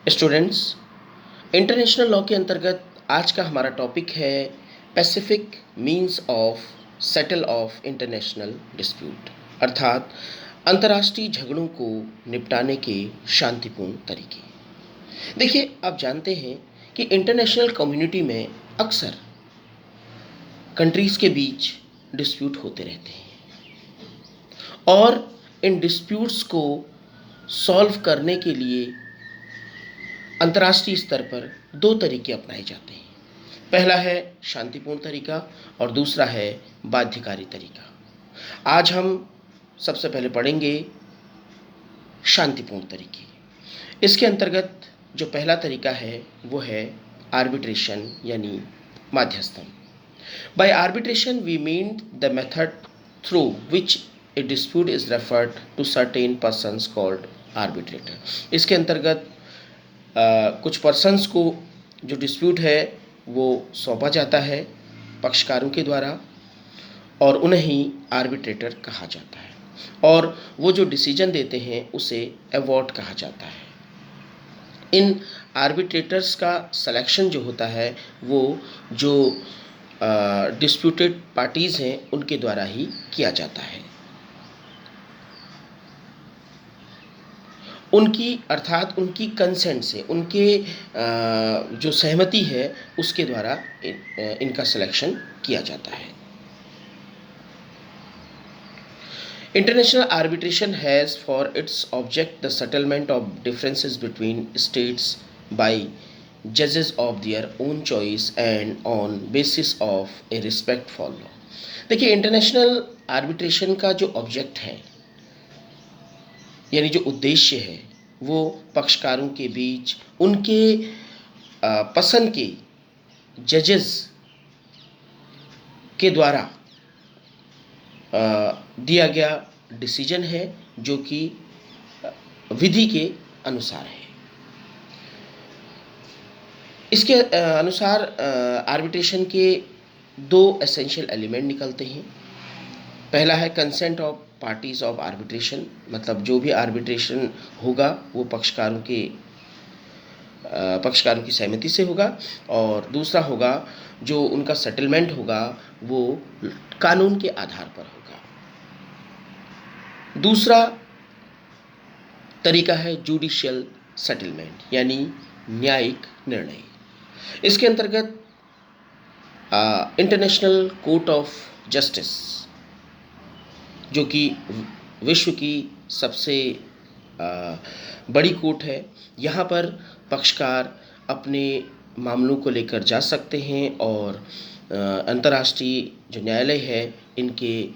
Students, international law के अंतर्गत आज का हमारा टॉपिक है Pacific means of settle of international dispute, अर्थात अंतर्राष्ट्रीय झगड़ों को निपटाने के शांतिपूर्ण तरीके। देखिए, आप जानते हैं कि इंटरनेशनल कम्युनिटी में अक्सर कंट्रीज़ के बीच डिस्प्यूट होते रहते हैं और इन डिस्प्यूट्स को सॉल्व करने के लिए अंतर्राष्ट्रीय स्तर पर दो तरीके अपनाए जाते हैं। पहला है शांतिपूर्ण तरीका और दूसरा है बाध्यकारी तरीका। आज हम सबसे पहले पढ़ेंगे शांतिपूर्ण तरीके। इसके अंतर्गत जो पहला तरीका है वो है आर्बिट्रेशन यानी माध्यस्थम। By arbitration we mean the method through which a dispute is referred to certain persons called arbitrator. इसके अंतर्गत कुछ पर्सन्स को जो डिस्प्यूट है वो सौंपा जाता है पक्षकारों के द्वारा और उन्हें ही आर्बिट्रेटर कहा जाता है और वो जो डिसीजन देते हैं उसे अवॉर्ड कहा जाता है। इन आर्बिट्रेटर्स का सिलेक्शन जो होता है वो जो डिस्प्यूटेड पार्टीज़ हैं उनके द्वारा ही किया जाता है। उनकी अर्थात उनकी कंसेंट से, उनके जो सहमति है उसके द्वारा इनका सिलेक्शन किया जाता है। International arbitration has for its object the settlement of differences between states by जजेस of their own choice and on basis of a respect for law. देखिए, इंटरनेशनल आर्बिट्रेशन का जो ऑब्जेक्ट है यानी जो उद्देश्य है वो पक्षकारों के बीच उनके पसंद के जजेस के द्वारा दिया गया डिसीजन है जो कि विधि के अनुसार है। इसके अनुसार आर्बिट्रेशन के दो एसेंशियल एलिमेंट निकलते हैं। पहला है consent of parties of arbitration, मतलब जो भी आर्बिट्रेशन होगा वो पक्षकारों की सहमति से होगा, और दूसरा होगा जो उनका सेटलमेंट होगा वो कानून के आधार पर होगा। दूसरा तरीका है जुडिशियल सेटलमेंट यानी न्यायिक निर्णय। इसके अंतर्गत इंटरनेशनल कोर्ट ऑफ जस्टिस, जो कि विश्व की सबसे बड़ी कोर्ट है, यहाँ पर पक्षकार अपने मामलों को लेकर जा सकते हैं और अंतर्राष्ट्रीय जो न्यायालय है इनके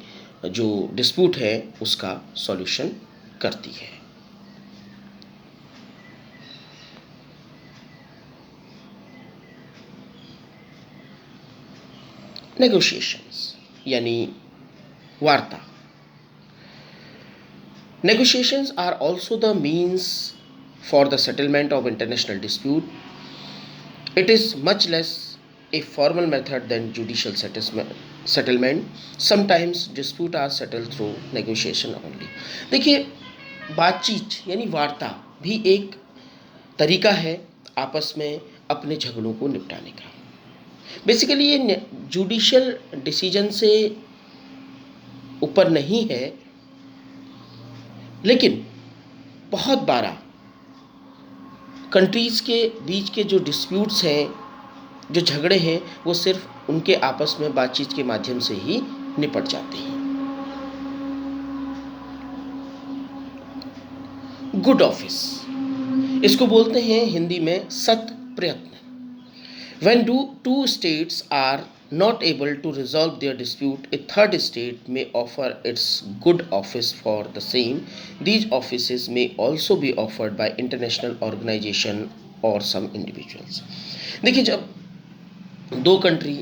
जो डिस्प्यूट है उसका सॉल्यूशन करती है। नेगोशिएशंस यानी वार्ता। Negotiations are also the means for the settlement of international dispute. It is much less a formal method than judicial settlement. Sometimes disputes are settled through negotiation only. देखिए, बातचीत यानी वार्ता भी एक तरीका है आपस में अपने झगड़ों को निपटाने का। बेसिकली ये जुडिशियल डिसीजन से ऊपर नहीं है, लेकिन बहुत बारा कंट्रीज़ के बीच के जो डिस्प्यूट्स हैं, जो झगड़े हैं, वो सिर्फ उनके आपस में बातचीत के माध्यम से ही निपट जाते हैं। गुड ऑफिस, इसको बोलते हैं हिंदी में सत प्रयत्न। When two states are not able to resolve their dispute, a third state may offer its good office for the same. These offices may also be offered by international organization or some individuals. देखिए, जब दो country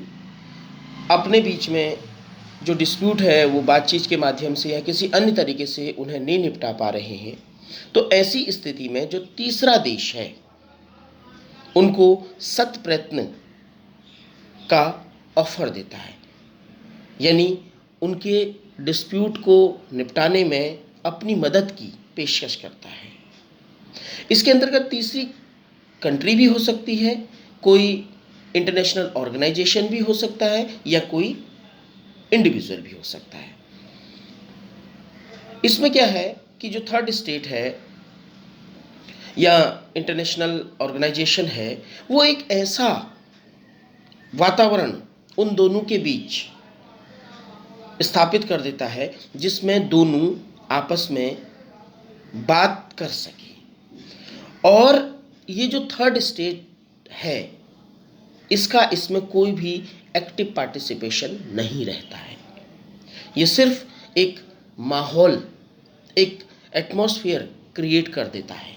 अपने बीच में जो dispute है वो बातचीत के माध्यम से या किसी अन्य तरीके से उन्हें नहीं निपटा पा रहे हैं, तो ऐसी स्थिति में जो तीसरा देश है उनको सत प्रयत्न का ऑफर देता है, यानी उनके डिस्प्यूट को निपटाने में अपनी मदद की पेशकश करता है। इसके अंतर्गत तीसरी कंट्री भी हो सकती है, कोई इंटरनेशनल ऑर्गेनाइजेशन भी हो सकता है, या कोई इंडिविजुअल भी हो सकता है। इसमें क्या है कि जो थर्ड स्टेट है या इंटरनेशनल ऑर्गेनाइजेशन है, वो एक ऐसा वातावरण उन दोनों के बीच स्थापित कर देता है जिसमें दोनों आपस में बात कर सके। और ये जो थर्ड स्टेट है, इसका इसमें कोई भी एक्टिव पार्टिसिपेशन नहीं रहता है। ये सिर्फ एक माहौल, एक एटमॉस्फेयर क्रिएट कर देता है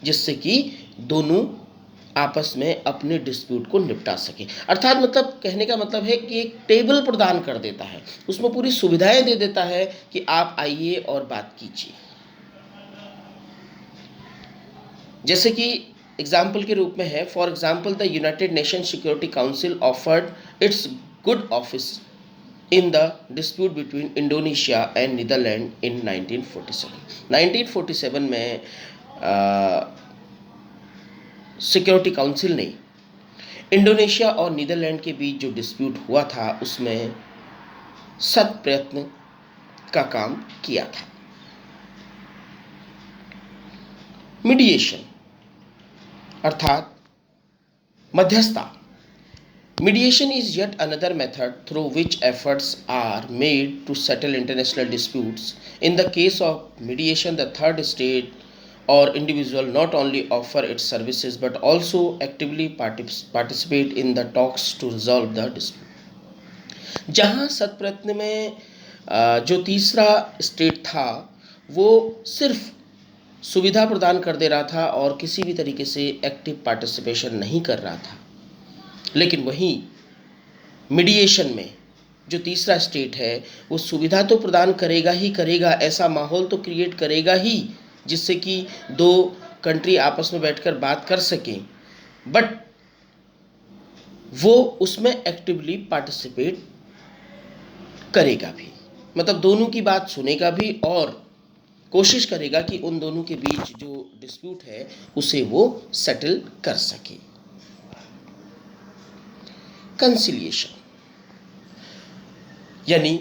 जिससे कि दोनों आपस में अपने डिस्प्यूट को निपटा सके। अर्थात मतलब कहने का मतलब है कि एक टेबल प्रदान कर देता है, उसमें पूरी सुविधाएं दे देता है कि आप आइए और बात कीजिए। जैसे कि एग्जाम्पल के रूप में है, for example the United nation security council offered it's good office in the dispute between Indonesia and Netherlands in 1947। 1947 में सिक्योरिटी काउंसिल ने इंडोनेशिया और नीदरलैंड के बीच जो डिस्प्यूट हुआ था उसमें सत प्रयत्न का काम किया था। मीडिएशन अर्थात मध्यस्थता। Mediation is yet another method through which efforts are made to settle international disputes. In the case of mediation, the third state or individual not only offer its services but also actively participate in the talks to resolve the dispute। जहाँ सत्प्रयत्न में जो तीसरा state था वो सिर्फ सुविधा प्रदान कर दे रहा था और किसी भी तरीके से एक्टिव पार्टिसिपेशन नहीं कर रहा था, लेकिन वहीं मीडिएशन में जो तीसरा स्टेट है वो सुविधा तो प्रदान करेगा ही करेगा, ऐसा माहौल तो क्रिएट करेगा ही जिससे कि दो कंट्री आपस में बैठकर बात कर सकें, बट वो उसमें एक्टिवली पार्टिसिपेट करेगा भी, मतलब दोनों की बात सुनेगा भी और कोशिश करेगा कि उन दोनों के बीच जो डिस्प्यूट है उसे वो सेटल कर सके। कंसिलिएशन यानी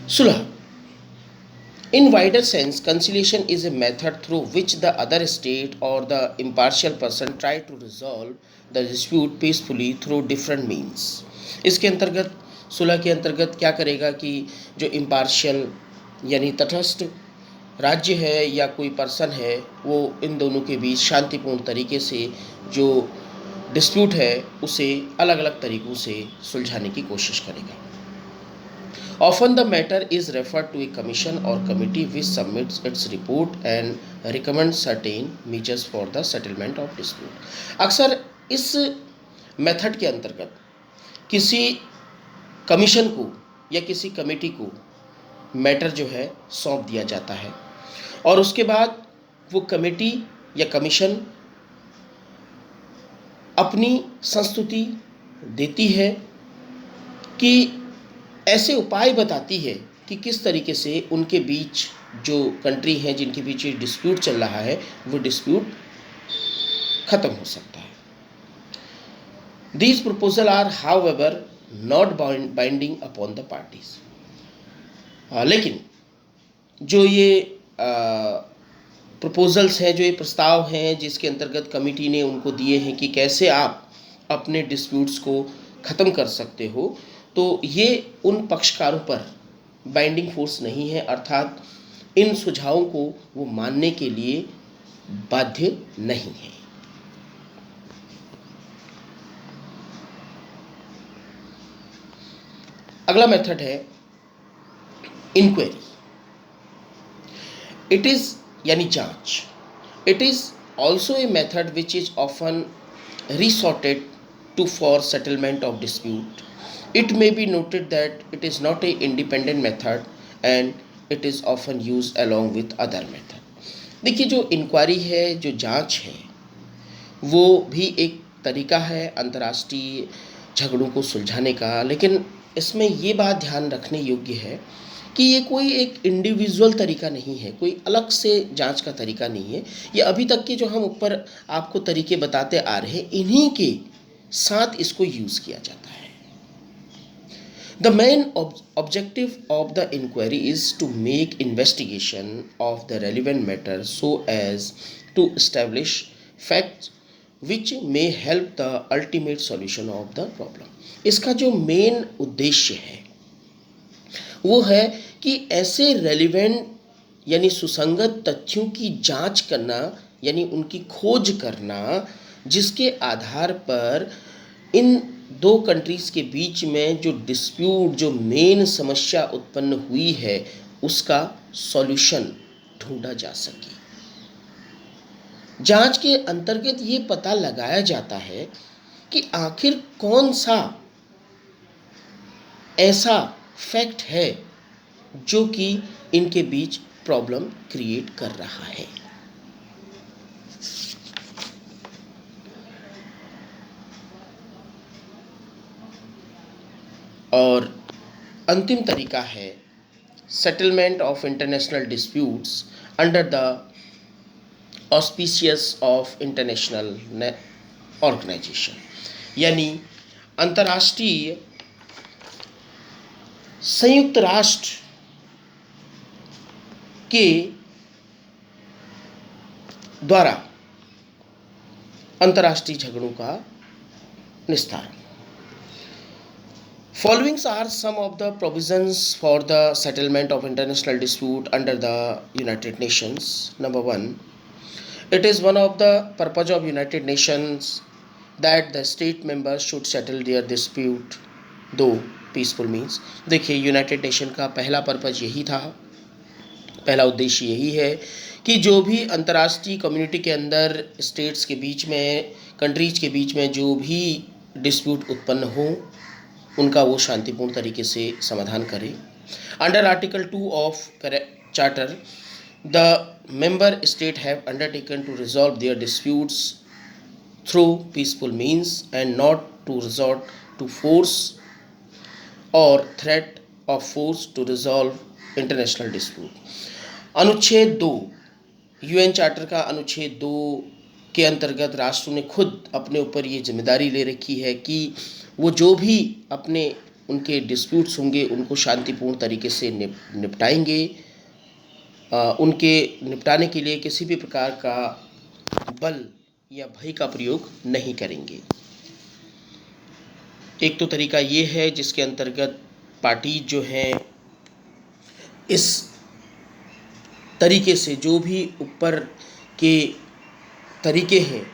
सुलह। In wider sense, conciliation is a method through which the other state or the impartial person try to resolve the dispute peacefully through different means। इसके अंतर्गत, सुलह के अंतर्गत क्या करेगा कि जो इम्पार्शियल यानी तटस्थ राज्य है या कोई पर्सन है वो इन दोनों के बीच शांतिपूर्ण तरीके से जो डिस्प्यूट है उसे अलग अलग तरीक़ों से सुलझाने की कोशिश करेगा। Often the matter is referred to a commission or committee which submits its report and recommends certain measures for the settlement of dispute। अक्सर इस मेथड के अंतर्गत किसी कमीशन को या किसी कमेटी को मैटर जो है सौंप दिया जाता है और उसके बाद वो कमेटी या कमीशन अपनी संस्तुति देती है कि ऐसे उपाय बताती है कि किस तरीके से उनके बीच जो कंट्री हैं जिनके बीच ये डिस्प्यूट चल रहा है वो डिस्प्यूट ख़त्म हो सकता है। These proposals are however not binding upon the parties। लेकिन जो ये प्रपोजल्स हैं, जो ये प्रस्ताव हैं जिसके अंतर्गत कमिटी ने उनको दिए हैं कि कैसे आप अपने डिस्प्यूट्स को ख़त्म कर सकते हो, तो ये उन पक्षकारों पर बाइंडिंग फोर्स नहीं है, अर्थात इन सुझावों को वो मानने के लिए बाध्य नहीं है। अगला मेथड है इंक्वायरी। इट इज़ यानी जांच। It is also a method which is often resorted to for settlement of dispute। It may be noted that it is not a independent method and it is often used along with other method। देखिए जो inquiry है, जो जांच है, वो भी एक तरीका है अंतर्राष्ट्रीय झगड़ों को सुलझाने का, लेकिन इसमें ये बात ध्यान रखने योग्य है कि ये कोई एक इंडिविजुअल तरीका नहीं है, कोई अलग से जांच का तरीका नहीं है। ये अभी तक के जो हम ऊपर आपको तरीके बताते आ रहे हैं, इन्हीं के साथ इसको यूज़ किया जाता है। The main objective of the inquiry is to make investigation of the relevant matter so as to establish facts which may help the ultimate solution of the problem। इसका जो मेन उद्देश्य है वो है कि ऐसे रेलिवेंट यानी सुसंगत तथ्यों की जांच करना, यानी उनकी खोज करना, जिसके आधार पर इन दो कंट्रीज़ के बीच में जो डिस्प्यूट, जो मेन समस्या उत्पन्न हुई है, उसका सॉल्यूशन ढूंढा जा सके। जांच के अंतर्गत ये पता लगाया जाता है कि आखिर कौन सा ऐसा फैक्ट है जो कि इनके बीच प्रॉब्लम क्रिएट कर रहा है। और अंतिम तरीका है settlement of international disputes under the auspicious of international organisation, यानी अंतर्राष्ट्रीय संयुक्त राष्ट्र के द्वारा अंतर्राष्ट्रीय झगड़ों का निस्तारण। Following are some of the provisions for the settlement of international dispute under the United Nations. Number 1, it is one of the purpose of United Nations that the state members should settle their dispute though peaceful means। देखिए, United nation का पहला purpose यही था, पहला उद्देश्य यही है कि जो भी अंतर्राष्ट्रीय कम्युनिटी के अंदर स्टेट्स के बीच में, कंट्रीज के बीच में जो भी डिस्प्यूट उत्पन्न हो, उनका वो शांतिपूर्ण तरीके से समाधान करें। Under article 2 of charter, the member state have undertaken to resolve their disputes through peaceful means and not to resort to force or threat of force to resolve international dispute. अनुच्छेद 2 यूएन चार्टर का अनुच्छेद 2 के अंतर्गत राष्ट्रों ने खुद अपने ऊपर ये जिम्मेदारी ले रखी है कि वो जो भी अपने उनके डिस्प्यूट्स होंगे उनको शांतिपूर्ण तरीके से निपटाएंगे, उनके निपटाने के लिए किसी भी प्रकार का बल या भय का प्रयोग नहीं करेंगे। एक तो तरीका ये है जिसके अंतर्गत पार्टी जो हैं इस तरीके से जो भी ऊपर के तरीके हैं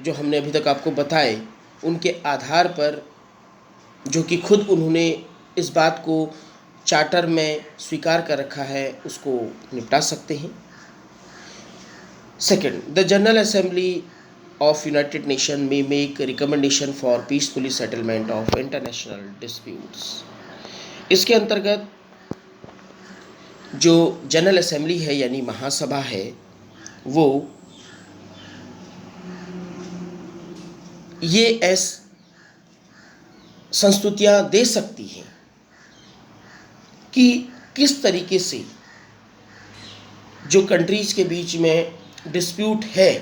जो हमने अभी तक आपको बताए, उनके आधार पर, जो कि खुद उन्होंने इस बात को चार्टर में स्वीकार कर रखा है, उसको निपटा सकते हैं। Second, the general assembly of United Nations may make a recommendation for peacefully settlement of international disputes। इसके अंतर्गत जो जनरल असेंबली है यानी महासभा है, वो ये संस्तुतियां दे सकती हैं कि किस तरीके से जो कंट्रीज के बीच में डिस्प्यूट है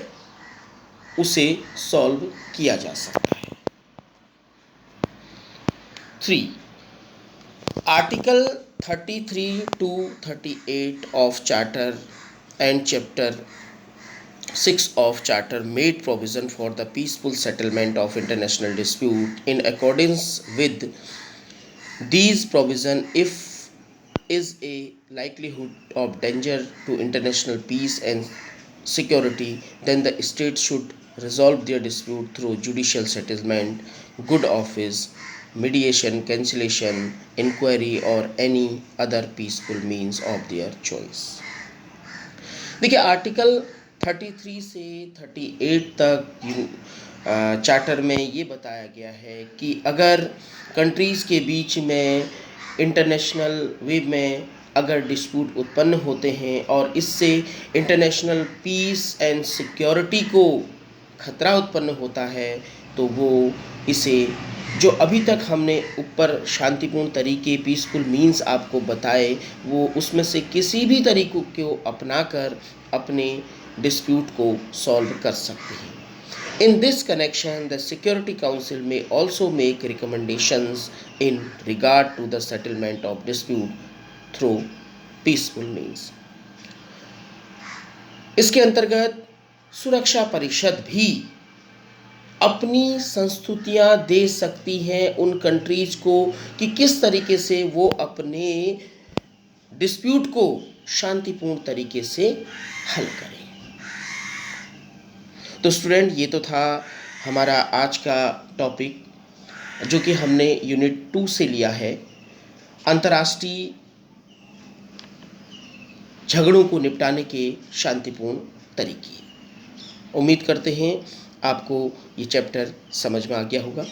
उसे सॉल्व किया जा सकता है। 3, article 33 to 38 of Charter and Chapter 6 of Charter made provision for the peaceful settlement of international dispute. In accordance with these provision, if is a likelihood of danger to international peace and security, then the state should resolve their dispute through judicial settlement, good office, mediation, cancellation, inquiry or any other peaceful means of their choice। देखिए, article 33 से 38 तक charter में ये बताया गया है कि अगर कंट्रीज़ के बीच में इंटरनेशनल वे में अगर डिस्प्यूट उत्पन्न होते हैं और इससे इंटरनेशनल पीस एंड सिक्योरिटी को खतरा उत्पन्न होता है, तो वो इसे जो अभी तक हमने ऊपर शांतिपूर्ण तरीके पीसफुल मीन्स आपको बताए, वो उसमें से किसी भी तरीकों को अपनाकर अपने डिस्प्यूट को सॉल्व कर सकते हैं। In this connection, the Security Council may also make recommendations in regard to the settlement of dispute through peaceful means. इसके अंतर्गत सुरक्षा परिषद भी अपनी संस्तुतियां दे सकती हैं उन कंट्रीज को कि किस तरीके से वो अपने डिस्प्यूट को शांतिपूर्ण तरीके से हल करें। तो स्टूडेंट, ये तो था हमारा आज का टॉपिक, जो कि हमने यूनिट 2 से लिया है, अंतर्राष्ट्रीय झगड़ों को निपटाने के शांतिपूर्ण तरीके। उम्मीद करते हैं आपको ये चैप्टर समझ में आ गया होगा।